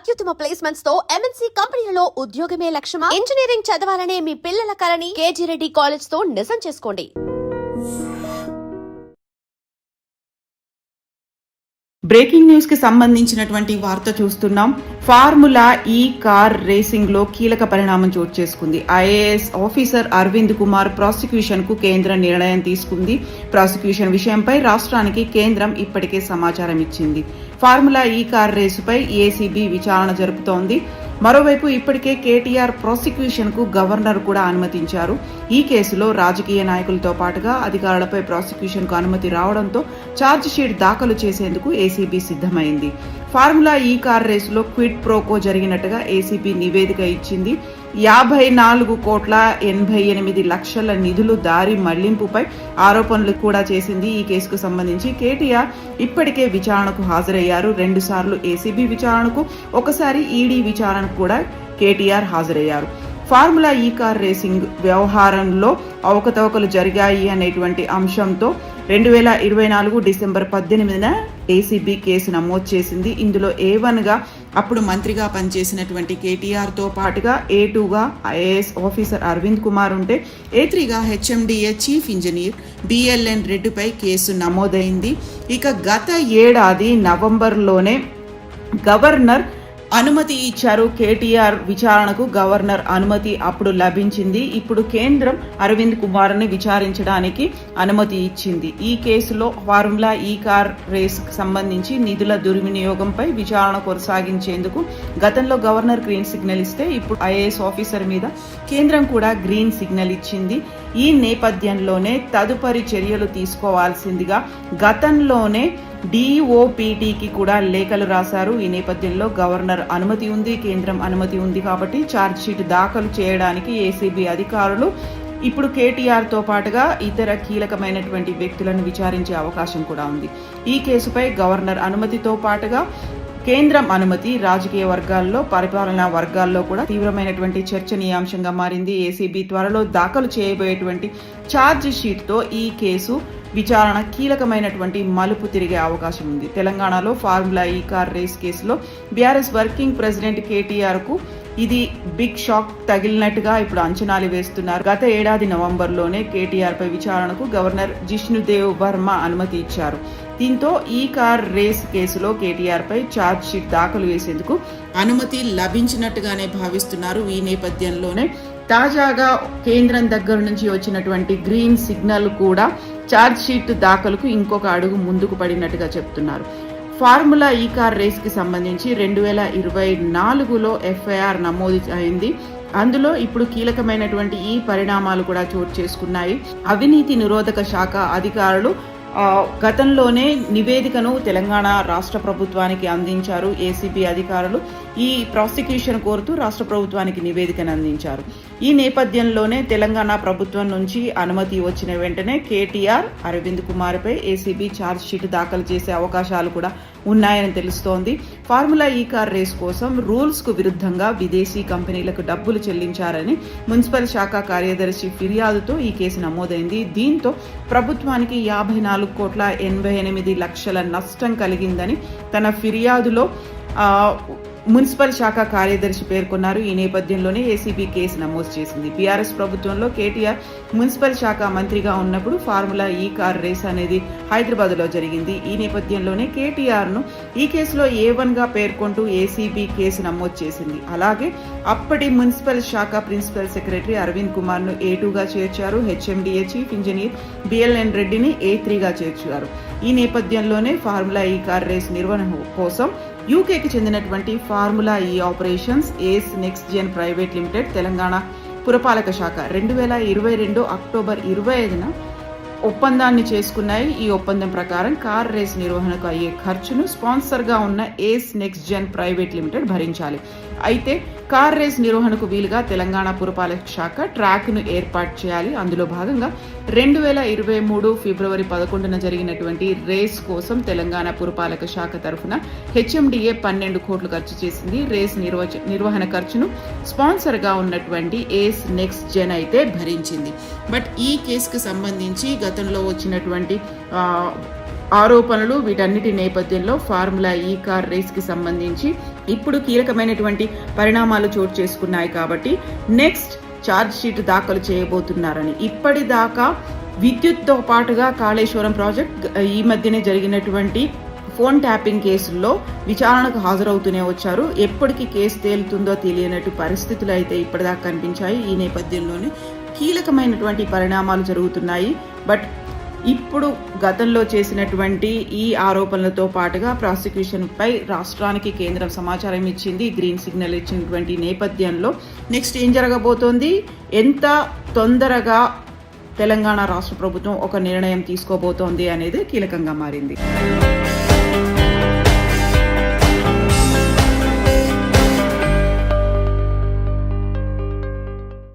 అత్యుత్తమ ప్లేస్మెంట్స్ తో ఎంఎన్సీ కంపెనీలలో ఉద్యోగమే లక్ష్యమా? ఇంజనీరింగ్ చదవాలనే మీ పిల్లల కలని కేజీ రెడ్డి కాలేజ్ తో నిజం చేసుకోండి. బ్రేకింగ్ న్యూస్ కి సంబంధించినటువంటి వార్త చూస్తున్నాం. ఫార్ములా ఈ కార్ రేసింగ్ లో కీలక పరిణామం చోటు చేసుకుంది. IAS officer Arvind Kumar prosecution కు కేంద్రం నిర్ణయం తీసుకుంది. ప్రాసిక్యూషన్ విషయంపై రాష్ట్రానికి కేంద్రం ఇప్పటికే సమాచారం ఇచ్చింది. ఫార్ములా ఈ కార్ రేసుపై ఏసీబీ విచారణ జరుపుతోంది. మరోవైపు ఇప్పటికే కేటీఆర్ ప్రాసిక్యూషన్ కు గవర్నర్ కూడా అనుమతించారు. ఈ కేసులో రాజకీయ నాయకులతో పాటుగా అధికారులపై ప్రాసిక్యూషన్ కు అనుమతి రావడంతో ఛార్జ్ షీట్ దాఖలు చేసేందుకు ఏసీబీ సిద్ధమైంది. ఫార్ములా ఈ కార్ రేసులో క్విడ్ ప్రోకో జరిగినట్టుగా ఏసీబీ నివేదిక ఇచ్చింది. 54,88,00,000 నిధులు దారి మళ్లింపుపై ఆరోపణలు కూడా చేసింది. ఈ కేసుకు సంబంధించి కేటీఆర్ ఇప్పటికే విచారణకు హాజరయ్యారు. 2 సార్లు ఏసీబీ విచారణకు, ఒకసారి ఈడీ విచారణకు కూడా కేటీఆర్ హాజరయ్యారు. ఫార్ములా ఈ కార్ రేసింగ్ వ్యవహారంలో అవకతవకలు జరిగాయి అనేటువంటి అంశంతో 2024 డిసెంబర్ 18న ఏసీబీ కేసు నమోదు చేసింది. ఇందులో A1 గా అప్పుడు మంత్రిగా పనిచేసినటువంటి కేటీఆర్ తో పాటుగా A2 గా ఐఏఎస్ ఆఫీసర్ అరవింద్ కుమార్ ఉంటే A3 గా హెచ్ఎండిఏ చీఫ్ ఇంజనీర్ బిఎల్ఎన్ రెడ్డిపై కేసు నమోదైంది. ఇక గత ఏడాది నవంబర్లోనే గవర్నర్ అనుమతి ఇచ్చారు. కేటీఆర్ విచారణకు గవర్నర్ అనుమతి అప్పుడు లభించింది. ఇప్పుడు కేంద్రం అరవింద్ కుమార్ ని విచారించడానికి అనుమతి ఇచ్చింది. ఈ కేసులో ఫార్ములా ఈ కార్ రేస్ సంబంధించి నిధుల దుర్వినియోగంపై విచారణ కొనసాగించేందుకు గతంలో గవర్నర్ గ్రీన్ సిగ్నల్ ఇస్తే ఇప్పుడు ఐఏఎస్ ఆఫీసర్ మీద కేంద్రం కూడా గ్రీన్ సిగ్నల్ ఇచ్చింది. ఈ నేపథ్యంలోనే తదుపరి చర్యలు తీసుకోవాల్సిందిగా గతంలోనే డిఓపిటికి కూడా లేఖలు రాశారు. ఈ నేపథ్యంలో గవర్నర్ అనుమతి ఉంది, కేంద్రం అనుమతి ఉంది కాబట్టి ఛార్జ్ షీట్ దాఖలు చేయడానికి ఏసీబీ అధికారులు ఇప్పుడు కేటీఆర్ తో పాటుగా ఇతర కీలకమైనటువంటి వ్యక్తులను విచారించే అవకాశం కూడా ఉంది. ఈ కేసుపై గవర్నర్ అనుమతితో పాటుగా కేంద్రం అనుమతి రాజకీయ వర్గాల్లో, పరిపాలనా వర్గాల్లో కూడా తీవ్రమైనటువంటి చర్చనీయాంశంగా మారింది. ఏసీబీ త్వరలో దాఖలు చేయబోయేటువంటి ఛార్జ్ షీట్ తో ఈ కేసు విచారణ కీలకమైనటువంటి మలుపు తిరిగే అవకాశం ఉంది. తెలంగాణలో ఫార్ములా ఈ కార్ రేస్ కేసులో బీఆర్ఎస్ వర్కింగ్ ప్రెసిడెంట్ కేటీఆర్ కు ఇది బిగ్ షాక్ తగిలినట్టుగా ఇప్పుడు అంచనాలు వేస్తున్నారు. గత ఏడాది నవంబర్లోనే కేటీఆర్ పై విచారణకు గవర్నర్ జిష్ణుదేవ్ వర్మ అనుమతి ఇచ్చారు. దీంతో ఈ కార్ రేస్ కేసులో కేటీఆర్ పై ఛార్జ్ షీట్ దాఖలు వేసేందుకు అనుమతి లభించినట్టుగానే భావిస్తున్నారు. ఈ నేపథ్యంలోనే తాజాగా కేంద్రం దగ్గర నుంచి వచ్చినటువంటి గ్రీన్ సిగ్నల్ కూడా ఛార్జ్ షీట్ దాఖలుకు ఇంకొక అడుగు ముందుకు పడినట్టుగా చెప్తున్నారు. ఫార్ములా ఈ కార్ రేస్ కి సంబంధించి 2024లో ఎఫ్ఐఆర్ నమోదు అయింది. అందులో ఇప్పుడు కీలకమైనటువంటి ఈ పరిణామాలు కూడా చోటు చేసుకున్నాయి. అవినీతి నిరోధక శాఖ అధికారులు గతంలోనే నివేదికను తెలంగాణ రాష్ట్ర ప్రభుత్వానికి అందించారు. ఏసీబీ అధికారులు ఈ ప్రాసిక్యూషన్ కోరుతూ రాష్ట్ర ప్రభుత్వానికి నివేదికను అందించారు. ఈ నేపథ్యంలోనే తెలంగాణ ప్రభుత్వం నుంచి అనుమతి వచ్చిన వెంటనే కేటీఆర్ అరవింద్ కుమార్ పై ఏసీబీ ఛార్జ్ షీట్ దాఖలు చేసే అవకాశాలు కూడా ఉన్నాయని తెలుస్తోంది. ఫార్ములా ఈ కార్ రేస్ కోసం రూల్స్ కు విరుద్ధంగా విదేశీ కంపెనీలకు డబ్బులు చెల్లించారని మున్సిపల్ శాఖ కార్యదర్శి ఫిర్యాదుతో ఈ కేసు నమోదైంది. దీంతో ప్రభుత్వానికి 54,88,00,000 నష్టం కలిగిందని తన ఫిర్యాదులో మున్సిపల్ శాఖ కార్యదర్శి పేర్కొన్నారు. ఈ నేపథ్యంలోనే ఏసీబీ కేసు నమోదు చేసింది. బీఆర్ఎస్ ప్రభుత్వంలో కేటీఆర్ మున్సిపల్ శాఖ మంత్రిగా ఉన్నప్పుడు ఫార్ములా ఈ కార్ రేస్ అనేది హైదరాబాద్ లో జరిగింది. ఈ నేపథ్యంలోనే కేటీఆర్ ను ఈ కేసులో A1 గా పేర్కొంటూ ఏసీబీ కేసు నమోదు చేసింది. అలాగే అప్పటి మున్సిపల్ శాఖ ప్రిన్సిపల్ సెక్రటరీ అరవింద్ కుమార్ ను A2 గా చేర్చారు. హెచ్ఎండిఏ చీఫ్ ఇంజనీర్ బిఎల్ఎన్ రెడ్డిని A3 గా చేర్చారు. ఈ నేపథ్యంలోనే ఫార్ములా ఈ కార్ రేస్ నిర్వహణ కోసం యూకేకి చెందినటువంటి formula E operations ace next gen private limited Telangana పురపాలక శాఖ 2022 అక్టోబర్ 25న ఒప్పందాన్ని చేసుకున్నాయి. ఈ ఒప్పందం ప్రకారం కార్ రేస్ నిర్వహణకు అయ్యే ఖర్చును స్పాన్సర్ గా ఉన్న ఏస్ నెక్స్ట్ జెన్ ప్రైవేట్ లిమిటెడ్ భరించాలి. అయితే కార్ రేస్ నిర్వహణకు వీలుగా తెలంగాణ పురపాలక శాఖ ట్రాక్ ను ఏర్పాటు చేయాలి. అందులో భాగంగా 2023 ఫిబ్రవరి 11న జరిగినటువంటి రేస్ కోసం తెలంగాణ పురపాలక శాఖ తరఫున హెచ్ఎండిఏ 12 కోట్లు ఖర్చు చేసింది. రేస్ నిర్వహణ ఖర్చును స్పాన్సర్ గా ఉన్నటువంటి ఏస్ నెక్స్ట్ జెన్ అయితే భరించింది. బట్ ఈ కేసుకు సంబంధించి గతంలో వచ్చినటువంటి ఆరోపణలు వీటన్నిటి నేపథ్యంలో ఫార్ములా ఈ కార్ రేస్ కి సంబంధించి ఇప్పుడు కీలకమైనటువంటి పరిణామాలు చోటు చేసుకున్నాయి కాబట్టి నెక్స్ట్ ఛార్జ్ షీట్ దాఖలు చేయబోతున్నారని. ఇప్పటిదాకా విద్యుత్తో పాటుగా కాళేశ్వరం ప్రాజెక్ట్, ఈ మధ్యనే జరిగినటువంటి ఫోన్ ట్యాపింగ్ కేసుల్లో విచారణకు హాజరవుతూనే వచ్చారు. ఎప్పటికీ కేసు తేలుతుందో తెలియనట్టు పరిస్థితులు అయితే ఇప్పటిదాకా కనిపించాయి. ఈ నేపథ్యంలోనే కీలకమైనటువంటి పరిణామాలు జరుగుతున్నాయి. బట్ ఇప్పుడు గతంలో చేసినటువంటి ఈ ఆరోపణలతో పాటుగా ప్రాసిక్యూషన్ పై రాష్ట్రానికి కేంద్రం సమాచారం ఇచ్చింది, గ్రీన్ సిగ్నల్ ఇచ్చినటువంటి నేపథ్యంలో నెక్స్ట్ ఏం జరగబోతోంది, ఎంత తొందరగా తెలంగాణ రాష్ట్ర ప్రభుత్వం ఒక నిర్ణయం తీసుకోబోతోంది అనేది కీలకంగా మారింది.